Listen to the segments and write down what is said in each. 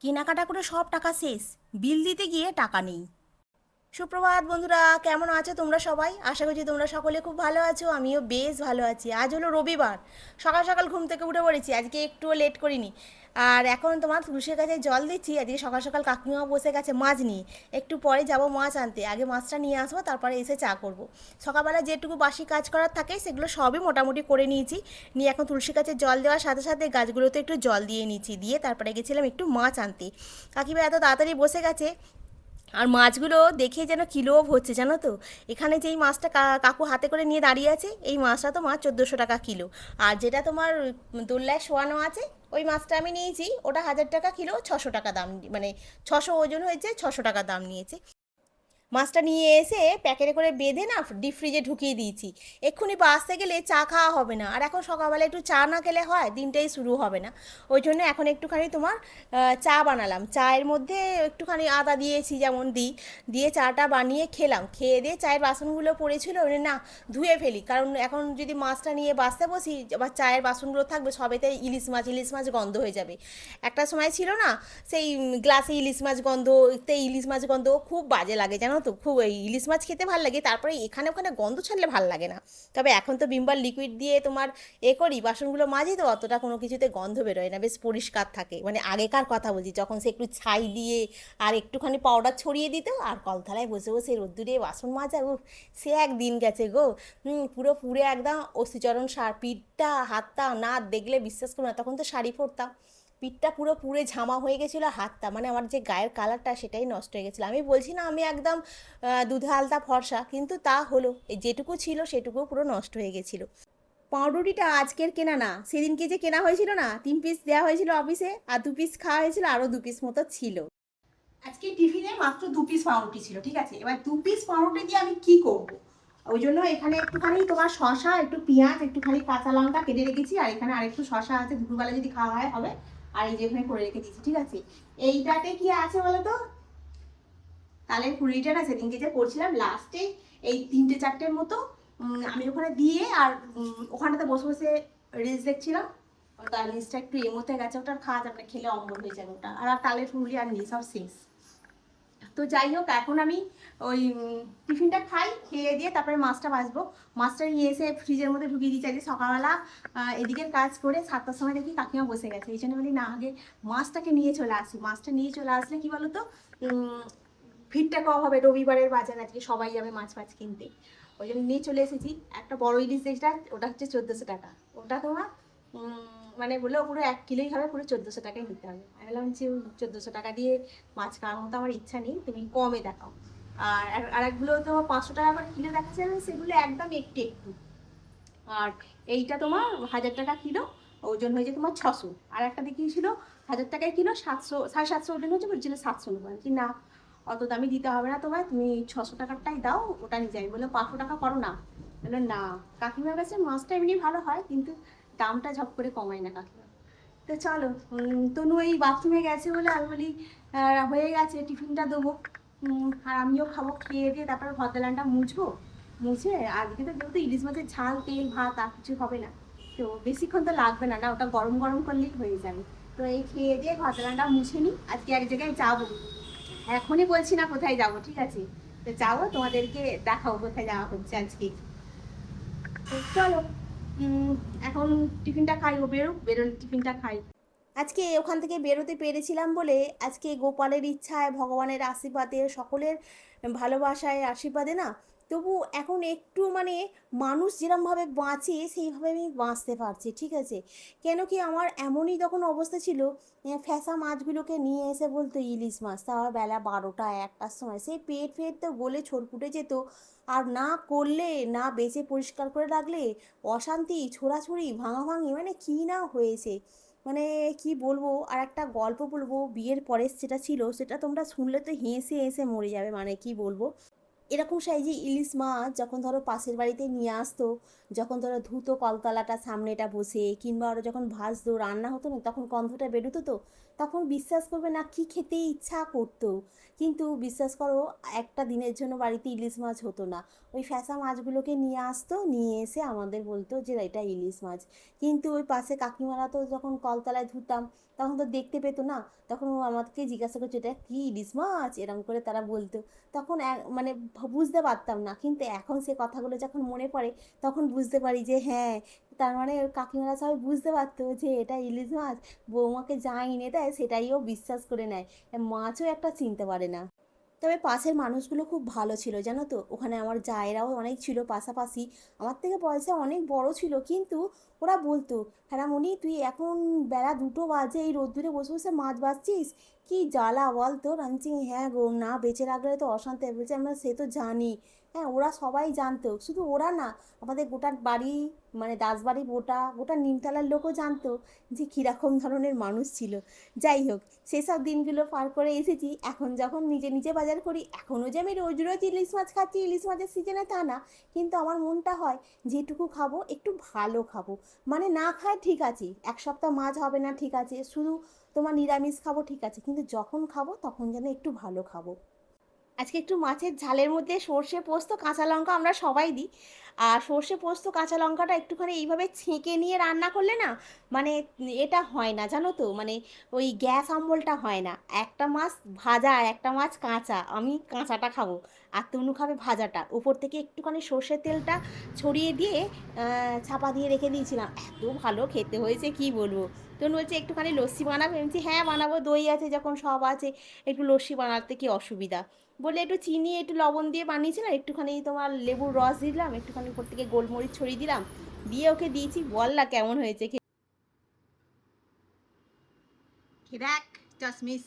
কেনাকাটা করে সব টাকা শেষ, বিল দিতে গিয়ে টাকা নেই। সুপ্রভাত বন্ধুরা, কেমন আছো তোমরা সবাই? আশা করছি তোমরা সকলে খুব ভালো আছো, আমিও বেশ ভালো আছি। আজ হলো রবিবার, সকাল সকাল ঘুম থেকে উঠে পড়েছি, আজকে একটুও লেট করিনি। আর এখন তোমার তুলসীর কাছে জল দিচ্ছি। আজকে সকাল সকাল কাকিমা বসে গেছে মাছ নিয়ে। একটু পরে যাব মাছ আনতে, আগে মাছটা নিয়ে আসবো, তারপরে এসে চা করব। সকালবেলা যেটুকু বাসি কাজ করার থাকে সেগুলো সবই মোটামুটি করে নিয়েছি। নিয়ে এখন তুলসী গাছে জল দেওয়ার সাথে সাথে গাছগুলোতে একটু জল দিয়ে নিচ্ছি, দিয়ে তারপরে গেছিলাম একটু মাছ আনতে। কাকিমা এত তাড়াতাড়ি বসে গেছে, আর মাছগুলো দেখে যেন কি লোভ হচ্ছে জানো তো। এখানে যেই মাছটা কাকু হাতে করে নিয়ে দাঁড়িয়ে আছে, এই মাছটা তোমার 1400 টাকা কিলো। আর যেটা তোমার দোল্লায় শোয়ানো আছে, ওই মাছটা আমি নিয়েছি, ওটা 1000 টাকা কিলো, 600 টাকা দাম, মানে 600 ওজন হয়েছে, 600 টাকা দাম নিয়েছে। মাছটা নিয়ে এসে প্যাকেটে করে বেঁধে না ডিপ ফ্রিজে ঢুকিয়ে দিয়েছি। এক্ষুনি বাসতে গেলে চা খাওয়া হবে না, আর এখন সকালবেলা একটু চা না খেলে হয়, দিনটাই শুরু হবে না। ওই জন্য এখন একটুখানি তোমার চা বানালাম। চায়ের মধ্যে একটুখানি আদা দিয়েছি যেমন দিই, দিয়ে চাটা বানিয়ে খেলাম। খেয়ে দিয়ে চায়ের বাসনগুলো পড়েছিল, ওই না ধুয়ে ফেলি, কারণ এখন যদি মাছটা নিয়ে বাসতে বসি আবার চায়ের বাসনগুলো থাকবে সবেতে ইলিশ মাছ, ইলিশ মাছ গন্ধ হয়ে যাবে। একটা সময় ছিল না, সেই গ্লাসে ইলিশ মাছ গন্ধ, তে ইলিশ মাছ গন্ধ খুব বাজে লাগে জানো তো। খুব এই ইলিশ মাছ খেতে ভালো লাগে, তারপরে এখানে ওখানে গন্ধ ছাড়লে ভালো লাগে না। তবে এখন তো ভিমবার লিকুইড দিয়ে তোমার করি, বাসনগুলো মাজি, তো অতটা কোনো কিছুতে গন্ধ বেরোয় না, বেশ পরিষ্কার থাকে। মানে আগেকার কথা বলছি, যখন সে একটু ছাই দিয়ে আর একটুখানি পাউডার ছড়িয়ে দিত, আর কলতলায় বসে বসে রোদ্দুরে বাসন মাজা, ও সে এক দিন গেছে গো। পুরো পুরে একদম অস্থিচরণ সার, পিঠটা হাতটা না দেখলে বিশ্বাস করো না, তখন তো শাড়ি পরতাম, পিঠটা পুরো পুড়ে ঝামা হয়ে গেছিলো, হাতটা মানে আমার যে গায়ের কালারটা সেটাই নষ্ট হয়ে গেছিলো। আমি বলছি না আমি একদম দুধে আলতা ফর্সা, কিন্তু তা হলো, এই যেটুকু ছিল সেটুকু পুরো নষ্ট হয়ে গেছিলো। পাউরুটিটা আজকের কেনা না, সেদিনকে যে কেনা হয়েছিল না, 3 পিস দেওয়া হয়েছিল অফিসে, আর 2 পিস খাওয়া হয়েছিল, আরও 2 পিস মতো ছিল। আজকে টিফিনে মাত্র 2 পিস পাউরুটি ছিল, ঠিক আছে। এবার 2 পিস পাউরুটি দিয়ে আমি কি করব? ওই জন্য এখানে একটুখানি তোমার শশা, একটু পেঁয়াজ, একটুখানি কাঁচা লঙ্কা কেটে রেখেছি, আর এখানে আরেকটু শশা আছে, দুপুরবেলা যদি খাওয়া হয় হবে। আর এই যে এখানে করে রেখে দিয়েছি, ঠিক আছে। এইটাতে কি আছে বলো তো, তালের পুরিটা না সেদিনকে যে করছিলাম লাস্টে, এই 3টে 4টের মতো আমি ওখানে দিয়ে, আর ওখানটাতে বসে বসে রিলস দেখছিলাম। তার রিলসটা একটু এমোতে গেছে, ওটা আর খাওয়া যাবে না, খেলে অম্বল হয়ে যাবে ওটা। আর তালের ফুলি আর নেই, সব শেষ। তো যাই হোক, এখন আমি ওই টিফিনটা খাই, খেয়ে দিয়ে তারপরে মাছটা ভাজবো। মাছটা নিয়ে এসে ফ্রিজের মধ্যে ঢুকিয়ে দিচ্ছি। আজকে সকালবেলা এদিকের কাজ করে 7টার সময় দেখি কাকিমা বসে গেছে, এই জন্য বলি না আগে মাছটাকে নিয়ে চলে আসি। মাছটা নিয়ে চলে আসলে কি বলো তো, ভিড়টা কম হবে, রবিবারের বাজার, আজকে সবাই যাবে মাছ ফাছ কিনতে। ওই জন্য নিয়ে চলে এসেছি। একটা বড় ইলিশ, যেটা ওটা হচ্ছে 1400 টাকা। ওটা তোমার মানে বললো পুরো 1 কিলোই হবে, পুরো 1400 টাকায় নিতে হবে। আমি বললাম যে 1400 টাকা দিয়ে মাছ খাওয়ার মতো আমার ইচ্ছা নেই, তুমি কমে দেখাও। আর আরেকগুলো তোমার 500 টাকা করে কিলো দেখাচ্ছে, সেগুলো একদম একটু একটু। আর এইটা তোমার 1000 টাকা কিলো, ওজন হয়েছে তোমার 600। আর একটা দেখিয়েছিল 1000 টাকায় কিলো, 700, 750 ওজন হচ্ছে, বলছিল 700 নেবো। কি না, অত দামি দিতে হবে না তোমায়, তুমি 600 টাকারটাই দাও, ওটা নিয়ে যাই। বললো 500 টাকা করো না। বললো না, কাকিমার কাছে মাছটা এমনি ভালো হয়, কিন্তু দামটা ঝপ করে কমায় না কাকিমা। তো চলো, তনু এই বাথরুমে গেছে বলে আমি বলি হয়ে গেছে, টিফিনটা দেবো। আর আমিও খাবো, খেয়ে দিয়ে তারপরে ঘর দালানটা মুছবো। মুছে আজকে তো যেহেতু ইলিশ মাছের ঝাল, তেল ভাত, আর কিছু হবে না, তো বেশিক্ষণ তো লাগবে না, না ওটা গরম গরম করলেই হয়ে যাবে। তো এই খেয়ে দিয়ে ঘর দালানটা মুছে নিই, আজকে এক জায়গায় যাবো। এখনই বলছি না কোথায় যাবো, ঠিক আছে। তো যাবো, তোমাদেরকে দেখাবো কোথায় যাওয়া হচ্ছে আজকে। তো চলো, এখন টিফিনটা খাই, ও বেরোলে টিফিনটা খাই। আজকে ওখান থেকে বেরোতে পেরেছিলাম বলে, আজকে গোপালের ইচ্ছায়, ভগবানের আশীর্বাদে, সকলের ভালোবাসায় আশীর্বাদে না, তবু এখন একটু মানে মানুষ যেরমভাবে বাঁচে সেইভাবে আমি বাঁচতে পারছি, ঠিক আছে। কেন কি আমার এমনই তখন অবস্থা ছিল, ফ্যাসা মাছগুলোকে নিয়ে এসে বলতো ইলিশ মাছ, তাও বেলা 12টা 1টার সময়, সেই পেট ফেট তো গলে ছড়ফুটে যেত। আর না করলে, না বেঁচে পরিষ্কার করে রাখলে অশান্তি, ছোড়াছুড়ি, ভাঙাভাঙি, মানে কী না হয়েছে। মানে কি বলবো, আর একটা গল্প বলবো বিয়ের পরে, সেটা ছিল, সেটা তোমরা শুনলে তো হেসে হেসে মরে যাবে, মানে কি বলবো। এরকম সাইজে ইলিশ মাছ যখন ধরো পাশের বাড়িতে নিয়ে আসতো, যখন ধরো ধুতো কলতলাটা সামনেটা বসে, কিংবা ওরা যখন ভাজতো রান্না হতো না, তখন গন্ধটা বেরোতো, তো তখন বিশ্বাস করবে না কি খেতে ইচ্ছা করতো। কিন্তু বিশ্বাস করো, একটা দিনের জন্য বাড়িতে ইলিশ মাছ হতো না। ওই ফ্যাসা মাছগুলোকে নিয়ে আসতো, নিয়ে এসে আমাদের বলতো যে এটা ইলিশ মাছ। কিন্তু ওই পাশে কাকিমারা তো যখন কলতলায় ধুতাম, তখন তো দেখতে পেতো না। তখন ও আমাকে জিজ্ঞাসা করছে এটা কি ইলিশ মাছ, এরকম করে তারা বলতো। তখন মানে বুঝতে পারতাম না, কিন্তু এখন সে কথাগুলো যখন মনে পড়ে, তখন বুঝতে পারি যে হ্যাঁ, তার মানে ওর কাকিমারা সবাই বুঝতে পারতো যে এটা ইলিশ মাছ। বৌমাকে যা এনে দেয় সেটাই ও বিশ্বাস করে নেয়, মাছও একটা চিনতে পারে না। তবে পাশের মানুষগুলো খুব ভালো ছিল জানো তো, ওখানে আমার জায়েরাও অনেক ছিল পাশাপাশি। আমার থেকে বয়সে অনেক বড় ছিল, কিন্তু ওরা বলতো, হ্যাঁ মনি তুই এখন বেলা 2টো বাজে এই রোদ্দুরে বসে বসে মাছ বাছছিস, কি জ্বালা বল তোর। আমি বলছি, হ্যাঁ গো, না বেঁচে রাখলে তো অশান্তি হবে। বলছে আমরা সে তো জানি। হ্যাঁ, ওরা সবাই জানতো, শুধু ওরা না, আমাদের গোটা বাড়ি, মানে দাসবাড়ি গোটা গোটা নিমতলার লোকও জানতো যে কীরকম ধরনের মানুষ ছিল। যাই হোক, সেসব দিনগুলো পার করে এসেছি। এখন যখন নিজে নিজে বাজার করি, এখনও যে আমি রোজ রোজ ইলিশ মাছ খাচ্ছি ইলিশ মাছের সিজনে তা না, কিন্তু আমার মনটা হয় যেটুকু খাবো একটু ভালো খাবো। মানে না খায় ঠিক আছে, এক সপ্তাহ মাছ হবে না ঠিক আছে, শুধু তোমার নিরামিষ খাবো ঠিক আছে, কিন্তু যখন খাবো তখন যেন একটু ভালো খাবো। আজকে একটু মাছের ঝালের মধ্যে সর্ষে পোস্ত কাঁচা লঙ্কা আমরা সবাই দিই। আর সর্ষে পোস্ত কাঁচা লঙ্কাটা একটুখানি এইভাবে ছেঁকে নিয়ে রান্না করলে না, মানে এটা হয় না জানো তো, মানে ওই গ্যাস অম্বলটা হয় না। একটা মাছ ভাজা আর একটা মাছ কাঁচা, আমি কাঁচাটা খাবো, আর তনু খাবে ভাজাটা। উপর থেকে একটুখানি সর্ষের তেলটা ছড়িয়ে দিয়ে ছাপা দিয়ে রেখে দিয়েছিলাম, এত ভালো খেতে হয়েছে কি বলবো। তনু বলছে একটুখানি লস্যি বানাবে, আমি বলছি হ্যাঁ বানাবো, দই আছে যখন সব আছে, একটু লস্যি বানাতে কি অসুবিধা। বলে একটু চিনি একটু লবণ দিয়ে বানিয়েছিলাম, একটুখানি তোমার লেবুর রস দিলাম, একটুখানি উপর থেকে গোলমরিচ ছড়িয়ে দিলাম, দিয়ে ওকে দিয়েছি। বল না কেমন হয়েছে দেখ চশমিস।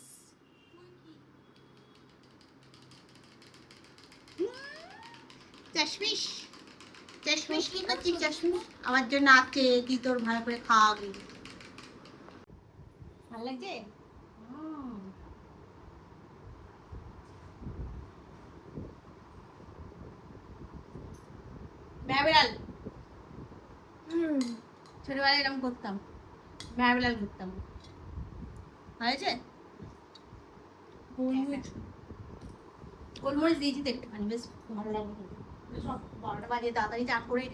চশমিস, চশমিস কি করছিস চশমিস? আমার জন্য আছে, কি তোর ভালো করে খাওয়াবি। ভালো লাগছে? বেড়াল, ছোটবেলায় এরকম করতাম, বেড়াল করতাম। হয়েছে? গোলমরিচ দিয়েছি তো একটুখানি, বেশ ভালো লাগে খেতে। 12টা বাজে, তাড়াতাড়ি চান করে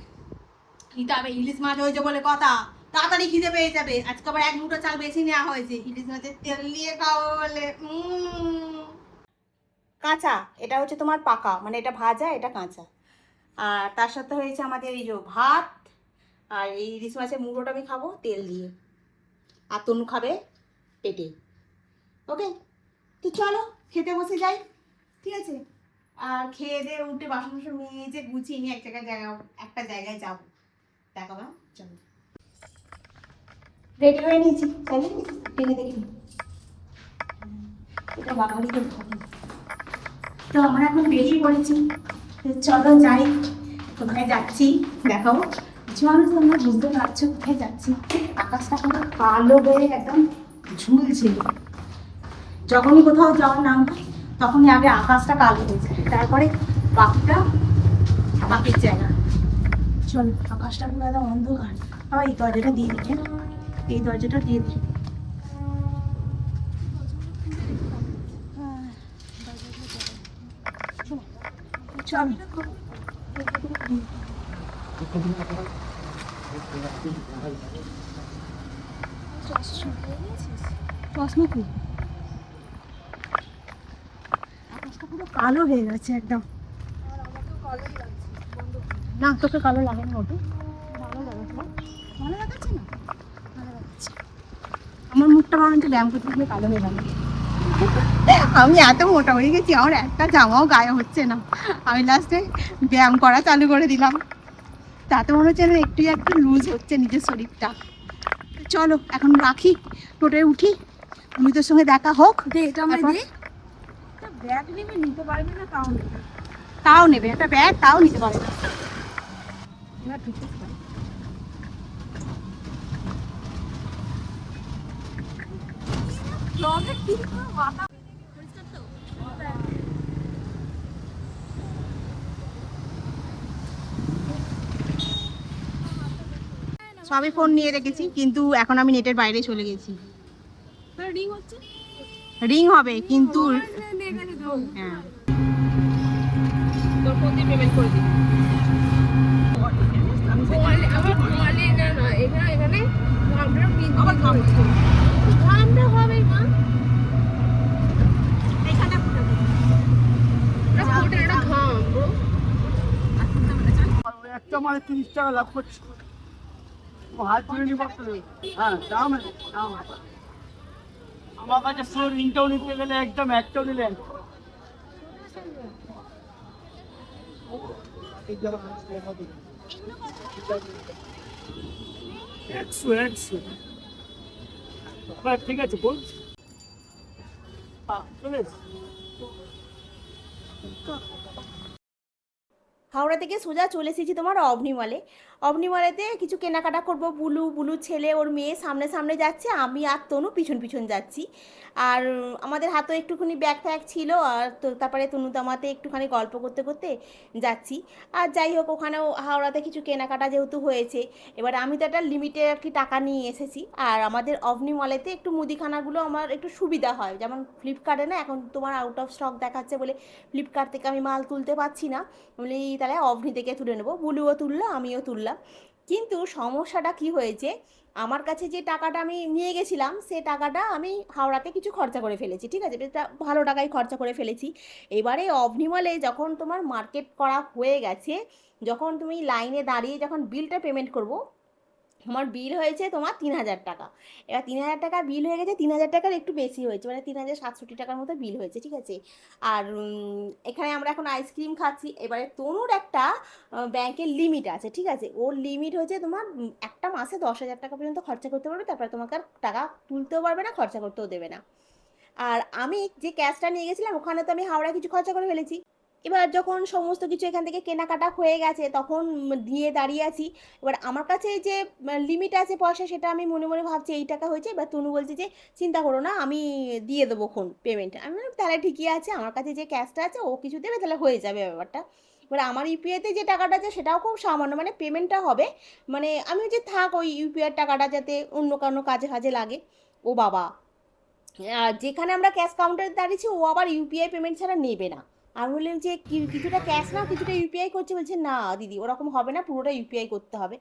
নিতে হবে, ইলিশ মাছ হয়েছে বলে কথা, তাড়াতাড়ি খিদে পেয়ে যাবে। আজকে আবার 1 মুঠো চাল বেশি নেওয়া হয়েছে ইলিশ মাছের তেল দিয়ে খাবো বলে। কাঁচা, এটা হচ্ছে তোমার পাকা, মানে এটা ভাজা এটা কাঁচা। আর তার সাথে হয়েছে আমাদের এই যে ভাত, আর এই ইলিশ মাছের মুড়োটা আমি খাবো তেল দিয়ে, আর তনু খাবে পেটে। ওকে, তো চলো খেতে বসে যাই, ঠিক আছে? আর খেয়ে দিয়ে উঠে বাসন বাসন মেজে গুছিয়ে নিয়ে একটা জায়গায় যাবো, দেখাবো। চলো, রেডি হয়ে নিয়েছি, চলো টেনে দেখি এটা বাঙালি তো। তো আমরা এখন বেরিয়ে পড়েছি, চলো যাই। কোথায় যাচ্ছি দেখাবো, কিছু মানুষ তোমরা বুঝতে পারছো কোথায় যাচ্ছি। আকাশটা এখন কালো হয়ে একদম ঝুলছে। যখনই কোথাও যাওয়ার নাম হয় তখনই আগে আকাশটা কালো হয়ে যায়, তারপরে বাকিটা বাকির জায়গা। চলো, আকাশটা পুরো একদম অন্ধকার। আবার এই দরজাটা দিয়ে দিই, এই দরজাটা দিয়ে দিই। চলো, চশমা কি আকাশটা পুরো কালো হয়ে গেছে একদম। না তোকে কালো লাগে না, ওটা ভালো লাগাচ্ছে, ভালো লাগাচ্ছে না, ভালো লাগাচ্ছে। আমার মুখটা ভাবলাম যে ব্যায়াম করতে গিয়ে কালো হয়ে গেল। আমি এত মোটা হয়ে গেছি, আমার একটা জামাও গায়ে হচ্ছে না। আমি লাস্টে ব্যায়াম করা চালু করে দিলাম, তাতে মনে হচ্ছে না একটু একটু লুজ হচ্ছে নিজের শরীরটা। চলো এখন রাখি, টোটোয় উঠি, অমিতের সঙ্গে দেখা হোক। এটা আমার ব্যাগ নেবে, নিতে পারবে না, তাও নেবে একটা ব্যাগ, তাও নিতে পারবে না। এবার ঢুকতে পারি। সবে ফোন নিয়ে রেখেছি, কিন্তু এখন আমি নেটের বাইরে চলে গেছি। রিং হচ্ছে, রিং হবে কিন্তু হ্যাঁ তোর ফোন দিয়ে পেমেন্ট করে দিই। আমার ঘুমালে না না এখানে এখানে আমরা আবার খাবো আমরা হবে মা এখানে এটা ঘাম ব্রো। একটা মানে 30 টাকা লাভ করছে। হাত ধরে নিব। হ্যাঁ দাম দাম আমার কাছে পুরো রিংটাও নিতে গেলে একদম একটাও নিলেন। ঠিক আছে বল। হাওড়া থেকে সোজা চলে এসেছি তোমার অবনি মলে। অবনি মলেতে কিছু কেনাকাটা করব। বুলু বুলু ছেলে ওর মেয়ে সামনে সামনে যাচ্ছে, আমি আর তনু পিছন পিছন যাচ্ছি। আর আমাদের হাতেও একটুখানি ব্যাগ ফ্যাগ ছিল, আর তো তারপরে তনু তামাতে একটুখানি গল্প করতে করতে যাচ্ছি। আর যাই হোক, ওখানেও হাওড়াতে কিছু কেনাকাটা যেহেতু হয়েছে, এবার আমি তো একটা লিমিটেড আর কি টাকা নিয়ে এসেছি। আর আমাদের অবনি মলেতে একটু মুদিখানাগুলো আমার একটু সুবিধা হয়, যেমন ফ্লিপকার্টে না এখন তোমার আউট অফ স্টক দেখাচ্ছে বলে ফ্লিপকার্ট থেকে আমি মাল তুলতে পারছি না, বলি তাহলে অবনি থেকে তুলে নেবো। বুলুও তুললো, আমিও তুললাম। কিন্তু সমস্যাটা কি হয়েছে, আমার কাছে যে টাকাটা আমি নিয়ে গেছিলাম সে টাকাটা আমি হাওড়াতে কিছু খরচা করে ফেলেছি, ঠিক আছে, এটা ভালো টাকাই খরচা করে ফেলেছি। এবারে অবনি মলে যখন তোমার মার্কেট করা হয়ে গেছে, যখন তুমি লাইনে দাঁড়িয়ে যখন বিলটা পেমেন্ট করবো, আমার বিল হয়েছে তোমার 3,000 টাকা। এবার 3,000 টাকা বিল হয়ে গেছে, 3,000 টাকার একটু বেশি হয়েছে, মানে 3,067 টাকার মতো বিল হয়েছে, ঠিক আছে। আর এখানে আমরা এখন আইসক্রিম খাচ্ছি। এবারে তনুর একটা ব্যাংকের লিমিট আছে, ঠিক আছে, ওর লিমিট হচ্ছে তোমার একটা মাসে 10,000 টাকা পর্যন্ত খরচা করতে পারবে, তারপরে তোমাকে আর টাকা তুলতেও পারবে না, খরচা করতেও দেবে না। আর আমি যে ক্যাশটা নিয়ে গেছিলাম ওখানে তো আমি হাওড়া কিছু খরচা করে ফেলেছি। এবার যখন সমস্ত কিছু এখান থেকে কেনাকাটা হয়ে গেছে তখন দিয়ে দাঁড়িয়ে আছি। এবার আমার কাছে যে লিমিট আছে পয়সা, সেটা আমি মনে মনে ভাবছি এই টাকা হয়েছে। এবার তনু বলছে যে চিন্তা করো না, আমি দিয়ে দেবো খন পেমেন্ট। আমি বললাম তাহলে ঠিকই আছে, আমার কাছে যে ক্যাশটা আছে ও কিছু দেবে, তাহলে হয়ে যাবে ব্যাপারটা। এবার আমার ইউপিআইতে যে টাকাটা আছে সেটাও খুব সামান্য, মানে পেমেন্টটা হবে, মানে আমি যে থাক ওই ইউপিআইয়ের টাকাটা যাতে অন্য কোনো কাজে ফাজে লাগে। ও বাবা, আর যেখানে আমরা ক্যাশ কাউন্টারে দাঁড়িয়েছি ও আবার ইউপিআই পেমেন্ট ছাড়া নেবে না। আমি বললাম যে কিছুটা ক্যাশ নাও কিছুটা ইউপিআই করছে, বলছে না দিদি ওরকম হবে না, পুরোটা ইউপিআই করতে হবে।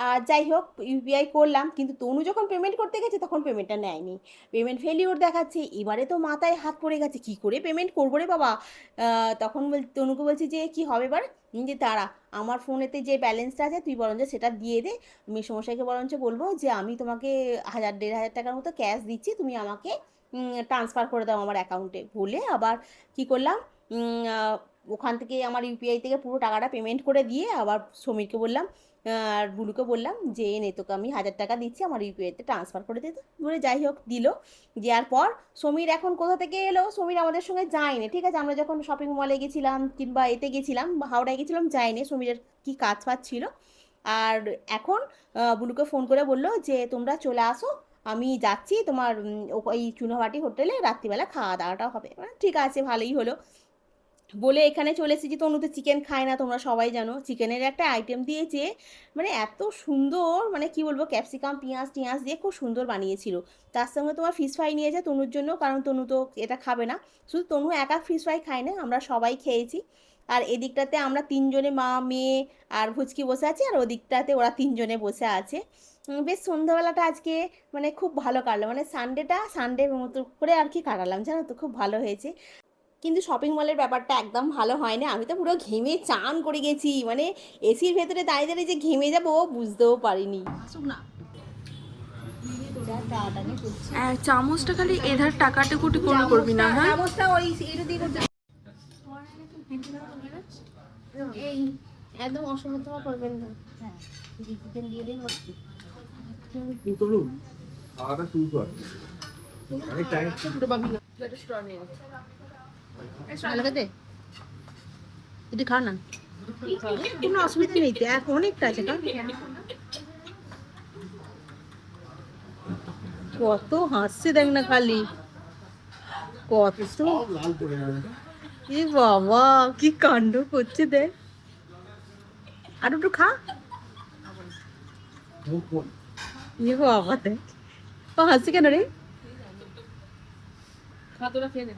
আর যাই হোক ইউপিআই করলাম, কিন্তু তনু যখন পেমেন্ট করতে গেছে তখন পেমেন্টটা নেয়নি, পেমেন্ট ফেলিওর দেখাচ্ছে। এবারে তো মাথায় হাত পড়ে গেছে, কী করে পেমেন্ট করবো রে বাবা। তখন তনুকে বলছি যে কি হবে এবার, যে তারা আমার ফোনেতে যে ব্যালেন্সটা আছে তুই বরঞ্চ সেটা দিয়ে দে, মেসমশাইকে বরঞ্চ বলবো যে আমি তোমাকে 1,000-1,500 টাকার মতো ক্যাশ দিচ্ছি, তুমি আমাকে ট্রান্সফার করে দাও আমার অ্যাকাউন্টে, বলে আবার কি করলাম, ওখান থেকে আমার ইউপিআই থেকে পুরো টাকাটা পেমেন্ট করে দিয়ে আবার সমীরকে বললাম আর বুলুকে বললাম যে নে তোকে আমি 1,000 টাকা দিচ্ছি, আমার ইউপিআইতে ট্রান্সফার করে দিতে বলে। যাই হোক দিল। দেওয়ার পর সমীর এখন কোথা থেকে এলো, সমীর আমাদের সঙ্গে যায়নি, ঠিক আছে, আমরা যখন শপিং মলে গেছিলাম কিংবা এতে গেছিলাম হাওড়ায় গেছিলাম যায়নি, সমীরের কি কাজ ফাজ ছিল। আর এখন বুলুকে ফোন করে বললো যে তোমরা চলে আসো, আমি যাচ্ছি তোমার ওই চুনাভাটি হোটেলে, রাত্রিবেলা খাওয়া দাওয়াটা হবে। ঠিক আছে ভালোই হলো বলে এখানে চলে এসেছি। তনু তো চিকেন খায় না, তোমরা সবাই জানো। চিকেনের একটা আইটেম দিয়েছে, মানে এত সুন্দর, মানে কি বলবো, ক্যাপসিকাম পেঁয়াজ টিয়াজ দিয়ে খুব সুন্দর বানিয়েছিল। তার সঙ্গে তোমার ফিশ ফ্রাই নিয়েছে তনুর জন্য, কারণ তনু তো এটা খাবে না। শুধু তনু একা ফিশ ফ্রাই খায় না, আমরা সবাই খেয়েছি। আর এদিকটাতে আমরা তিনজনে মা মেয়ে আর ভুচকি বসে আছি, আর ওদিকটাতে ওরা তিনজনে বসে আছে। বেশ সন্ধ্যাবেলাটা আজকে মানে খুব ভালো কাটলো, মানে সানডেটা সানডের মতো করে আর কি কাটালাম, জানো তো, খুব ভালো হয়েছে। কিন্তু শপিং মলের ব্যাপারটা একদম ভালো হয় না, আমি তো পুরো ঘেমে চান করে গেছি, মানে এসির ভেতরে দাঁড়িয়ে দাঁড়িয়ে যে ঘেমে যাবো বুঝতেও পারিনি। চামচটা খালি এধার টাকাটা কুটি কোনো করবি না, হ্যাঁ চামচটা ওই এটা দিয়ে করতে এই একদম অসমর্থ করবেন না। হ্যাঁ চিকেন দিয়ে দিন হচ্ছে চলুন খাওয়াটা শুরু কর। অনেক টাইম পুরো বাবি না এটা স্ট্র নিয়ে ভালো খেতে এটি খা না, কোনো অসুবিধা নেই তো, এক অনেকটা আছে। কত হাসছে দেখ না খালি, কত লাল পড়ে যাবে। এ বাবা কি কাণ্ড করছে দেখ। আর একটু খা, ইয়ে বাবা দেখ ও হাসি কেন রে খাতোটা খেয়ে নে